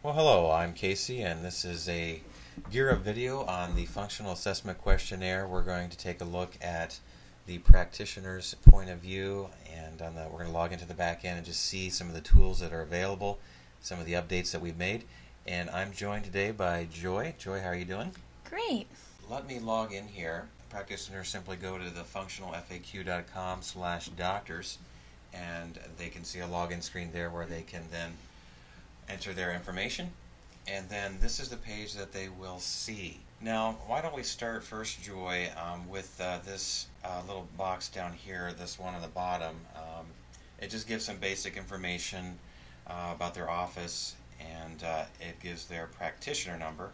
Well, hello, I'm Casey, and this is a Gear Up video on the Functional Assessment Questionnaire. We're going to take a look at the practitioner's point of view, and we're going to log into the back end and just see some of the tools that are available, some of the updates that we've made. And I'm joined today by Joy. Joy, how are you doing? Great. Let me log in here. Practitioners simply go to the functionalfaq.com/doctors, and they can see a login screen there where they can then enter their information, and then this is the page that they will see. Now, why don't we start first, Joy, with this little box down here, this one on the bottom. It just gives some basic information about their office, and it gives their practitioner number,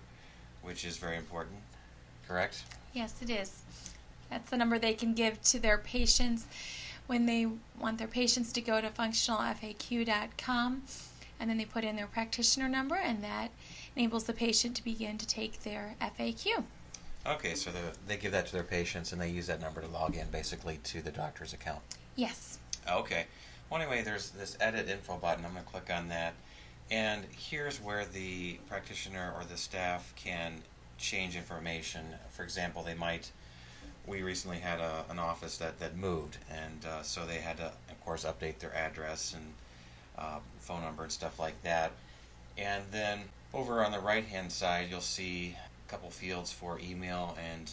which is very important, correct? Yes, it is. That's the number they can give to their patients when they want their patients to go to functionalfaq.com. And then they put in their practitioner number, and that enables the patient to begin to take their FAQ. Okay, so they give that to their patients, and they use that number to log in, basically, to the doctor's account. Yes. Okay. Well, anyway, there's this Edit Info button. I'm going to click on that. And here's where the practitioner or the staff can change information. For example, we recently had an office that moved, and so they had to, of course, update their address and phone number and stuff like that. And then over on the right hand side you'll see a couple fields for email and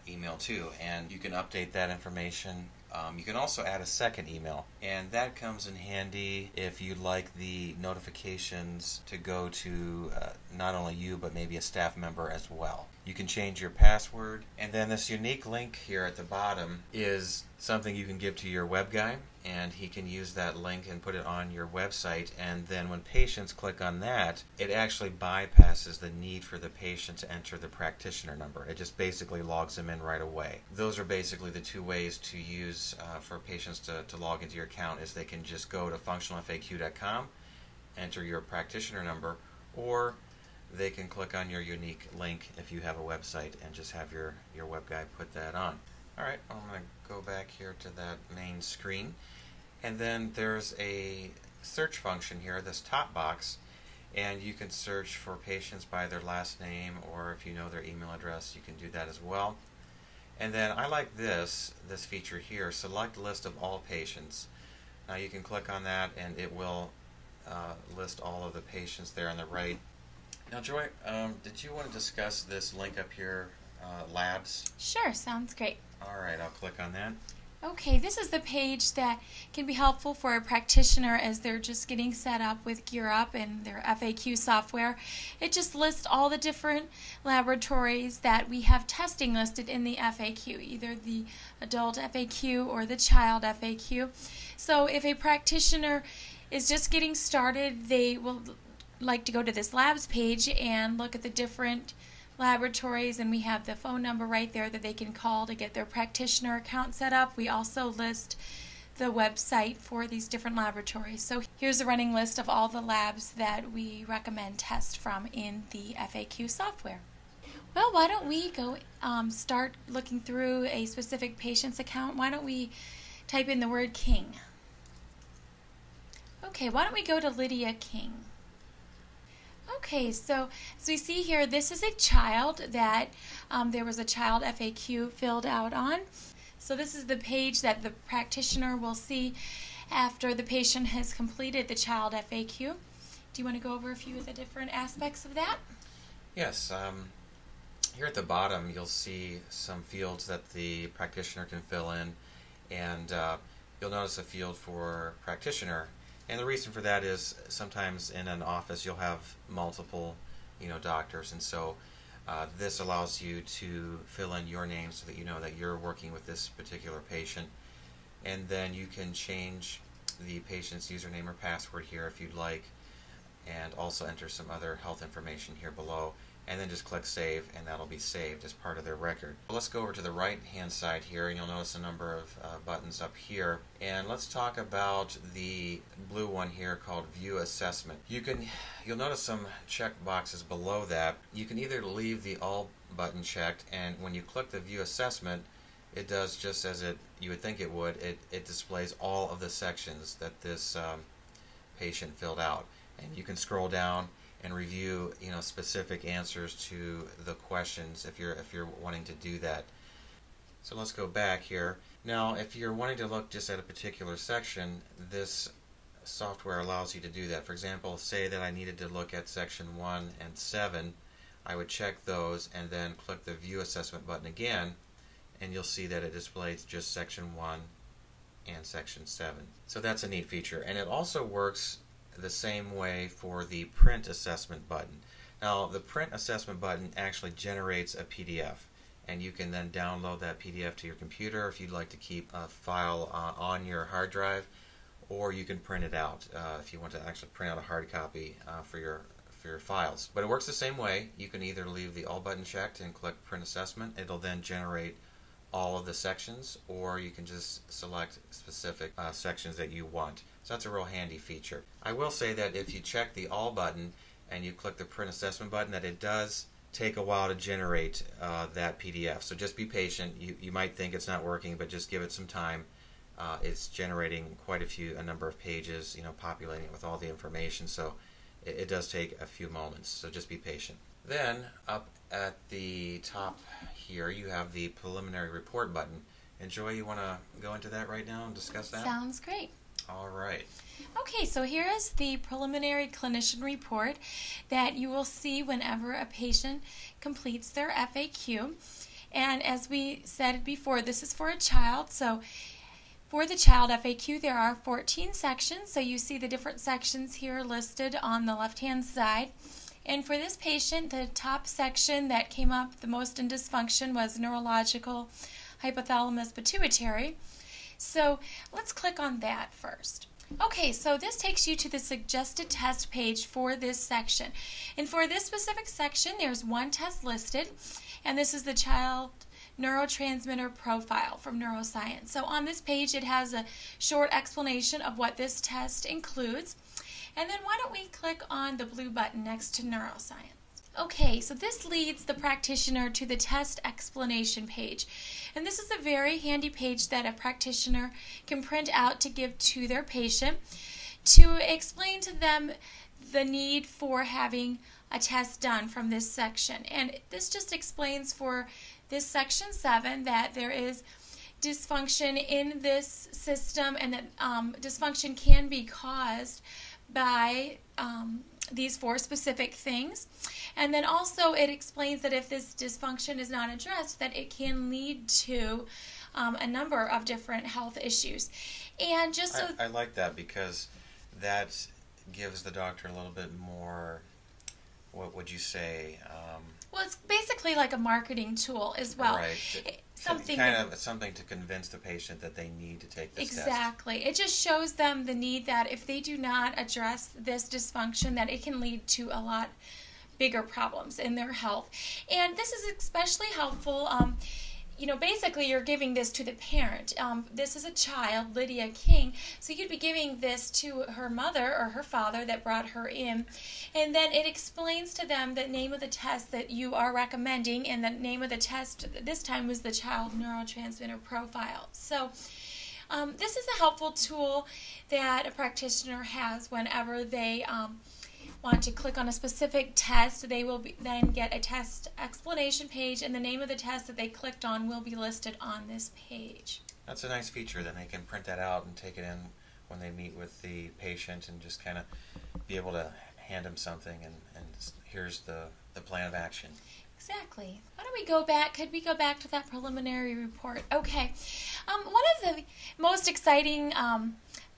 email too, and you can update that information. You can also add a second email, and that comes in handy if you'd like the notifications to go to not only you but maybe a staff member as well. You can change your password, and then this unique link here at the bottom is something you can give to your web guy, and he can use that link and put it on your website, and then when patients click on that, it actually bypasses the need for the patient to enter the practitioner number. It just basically logs them in right away. Those are basically the two ways to use for patients to log into your account, is they can just go to functionalfaq.com, enter your practitioner number, or they can click on your unique link if you have a website and just have your web guy put that on. Alright, I'm going to go back here to that main screen, and then there's a search function here, this top box, and you can search for patients by their last name, or if you know their email address, you can do that as well. And then I like this feature here, select list of all patients. Now you can click on that and it will list all of the patients there on the right. Now Joy, did you want to discuss this link up here, labs? Sure, sounds great. Alright, I'll click on that. Okay, this is the page that can be helpful for a practitioner as they're just getting set up with Gear Up and their FAQ software. It just lists all the different laboratories that we have testing listed in the FAQ, either the adult FAQ or the child FAQ. So if a practitioner is just getting started, they will like to go to this labs page and look at the different laboratories, and we have the phone number right there that they can call to get their practitioner account set up. We also list the website for these different laboratories. So here's a running list of all the labs that we recommend test from in the FAQ software. Well, why don't we go start looking through a specific patient's account? Why don't we type in the word King? Okay, why don't we go to Lydia King? Okay, so as we see here, this is a child that there was a child FAQ filled out on. So this is the page that the practitioner will see after the patient has completed the child FAQ. Do you want to go over a few of the different aspects of that? Yes, here at the bottom you'll see some fields that the practitioner can fill in, and you'll notice a field for practitioner. And the reason for that is sometimes in an office you'll have multiple, doctors, and so this allows you to fill in your name so that you know that you're working with this particular patient. And then you can change the patient's username or password here if you'd like, and also enter some other health information here below, and then just click Save, and that'll be saved as part of their record. Let's go over to the right hand side here, and you'll notice a number of buttons up here, and let's talk about the blue one here called View Assessment. You'll notice some check boxes below that. You can either leave the All button checked, and when you click the View Assessment, it does just as you would think it would. It displays all of the sections that this patient filled out, and you can scroll down and review, specific answers to the questions if you're wanting to do that. So let's go back here. Now, if you're wanting to look just at a particular section, this software allows you to do that. For example, say that I needed to look at section 1 and 7, I would check those and then click the View Assessment button again, and you'll see that it displays just section 1 and section 7. So that's a neat feature. And it also works the same way for the Print Assessment button. Now, the Print Assessment button actually generates a PDF, and you can then download that PDF to your computer if you'd like to keep a file on your hard drive, or you can print it out if you want to actually print out a hard copy for your files. But it works the same way. You can either leave the All button checked and click Print Assessment. It'll then generate all of the sections, or you can just select specific sections that you want. So that's a real handy feature. I will say that if you check the All button and you click the Print Assessment button, that it does take a while to generate that PDF. So just be patient. You might think it's not working, but just give it some time. It's generating quite a number of pages, populating it with all the information. So it does take a few moments. So just be patient. Then up at the top here, you have the Preliminary Report button. And Joy, you want to go into that right now and discuss that? Sounds great. All right. Okay, so here is the preliminary clinician report that you will see whenever a patient completes their FAQ. And as we said before, this is for a child. So for the child FAQ, there are 14 sections. So you see the different sections here listed on the left-hand side. And for this patient, the top section that came up the most in dysfunction was neurological hypothalamus pituitary. So let's click on that first. Okay, so this takes you to the suggested test page for this section. And for this specific section, there's one test listed, and this is the child neurotransmitter profile from neuroscience. So on this page, it has a short explanation of what this test includes. And then why don't we click on the blue button next to neuroscience. Okay, so this leads the practitioner to the test explanation page. And this is a very handy page that a practitioner can print out to give to their patient to explain to them the need for having a test done from this section. And this just explains for this section 7 that there is dysfunction in this system, and that dysfunction can be caused by these 4 specific things. And then also it explains that if this dysfunction is not addressed, that it can lead to a number of different health issues. And just so I like that, because that gives the doctor a little bit more, what would you say? Well, it's basically like a marketing tool as well. Right. Something to convince the patient that they need to take this test. Exactly. It just shows them the need that if they do not address this dysfunction, that it can lead to a lot bigger problems in their health. And this is especially helpful. Basically you're giving this to the parent. This is a child, Lydia King, so you'd be giving this to her mother or her father that brought her in, and then it explains to them the name of the test that you are recommending, and the name of the test this time was the child neurotransmitter profile. So this is a helpful tool that a practitioner has whenever they want to click on a specific test. They will then get a test explanation page, and the name of the test that they clicked on will be listed on this page. That's a nice feature. Then they can print that out and take it in when they meet with the patient, and just kind of be able to hand them something, and here's the plan of action. Exactly. Why don't we go back? Could we go back to that preliminary report? Okay. One of the most exciting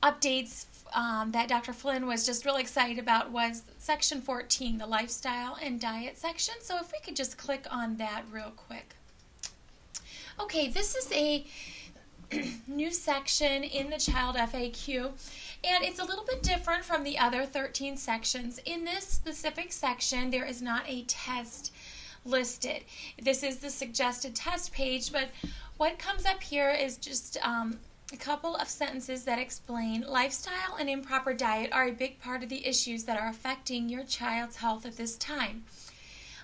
updates that Dr. Flynn was just really excited about was section 14, the lifestyle and diet section. So if we could just click on that real quick. Okay, this is a new section in the child FAQ, and it's a little bit different from the other 13 sections. In this specific section, there is not a test listed. This is the suggested test page, but what comes up here is just a couple of sentences that explain lifestyle and improper diet are a big part of the issues that are affecting your child's health at this time.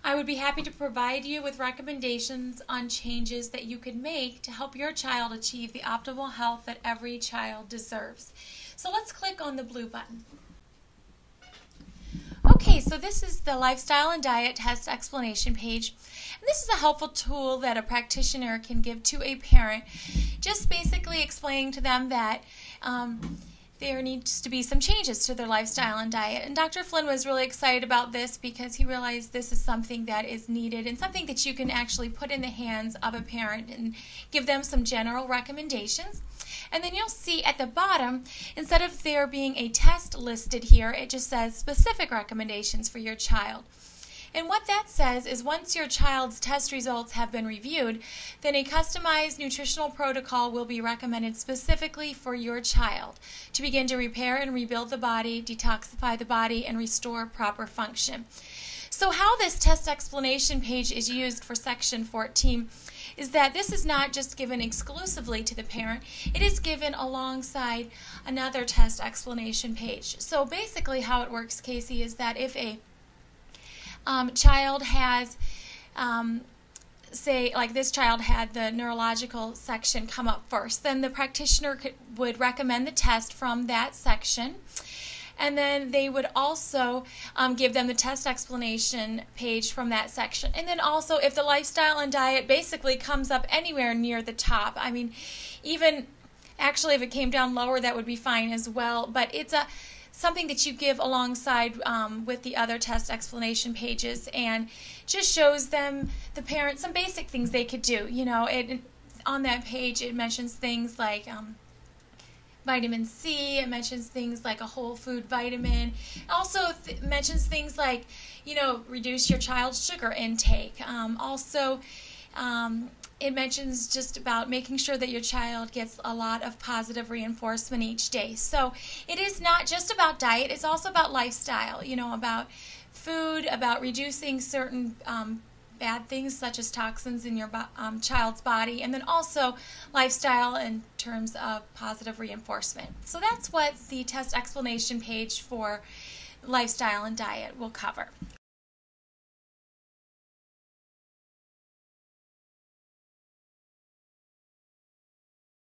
I would be happy to provide you with recommendations on changes that you could make to help your child achieve the optimal health that every child deserves. So let's click on the blue button. Okay, so this is the lifestyle and diet test explanation page. And this is a helpful tool that a practitioner can give to a parent, just basically explaining to them that there needs to be some changes to their lifestyle and diet. And Dr. Flynn was really excited about this because he realized this is something that is needed and something that you can actually put in the hands of a parent and give them some general recommendations. And then you'll see at the bottom, instead of there being a test listed here, it just says specific recommendations for your child. And what that says is once your child's test results have been reviewed, then a customized nutritional protocol will be recommended specifically for your child to begin to repair and rebuild the body, detoxify the body, and restore proper function. So how this test explanation page is used for section 14 is that this is not just given exclusively to the parent, it is given alongside another test explanation page. So basically how it works, Casey, is that if a child has, say, like this child had the neurological section come up first, then the practitioner would recommend the test from that section. And then they would also give them the test explanation page from that section. And then also if the lifestyle and diet basically comes up anywhere near the top, I mean, even actually if it came down lower, that would be fine as well. But it's something that you give alongside with the other test explanation pages, and just shows them, the parents, some basic things they could do. You know, on that page it mentions things like vitamin C, it mentions things like a whole food vitamin. It also mentions things like, you know, reduce your child's sugar intake. It mentions just about making sure that your child gets a lot of positive reinforcement each day. So it is not just about diet, it's also about lifestyle, you know, about food, about reducing certain bad things such as toxins in your child's body, and then also lifestyle in terms of positive reinforcement. So that's what the test explanation page for lifestyle and diet will cover.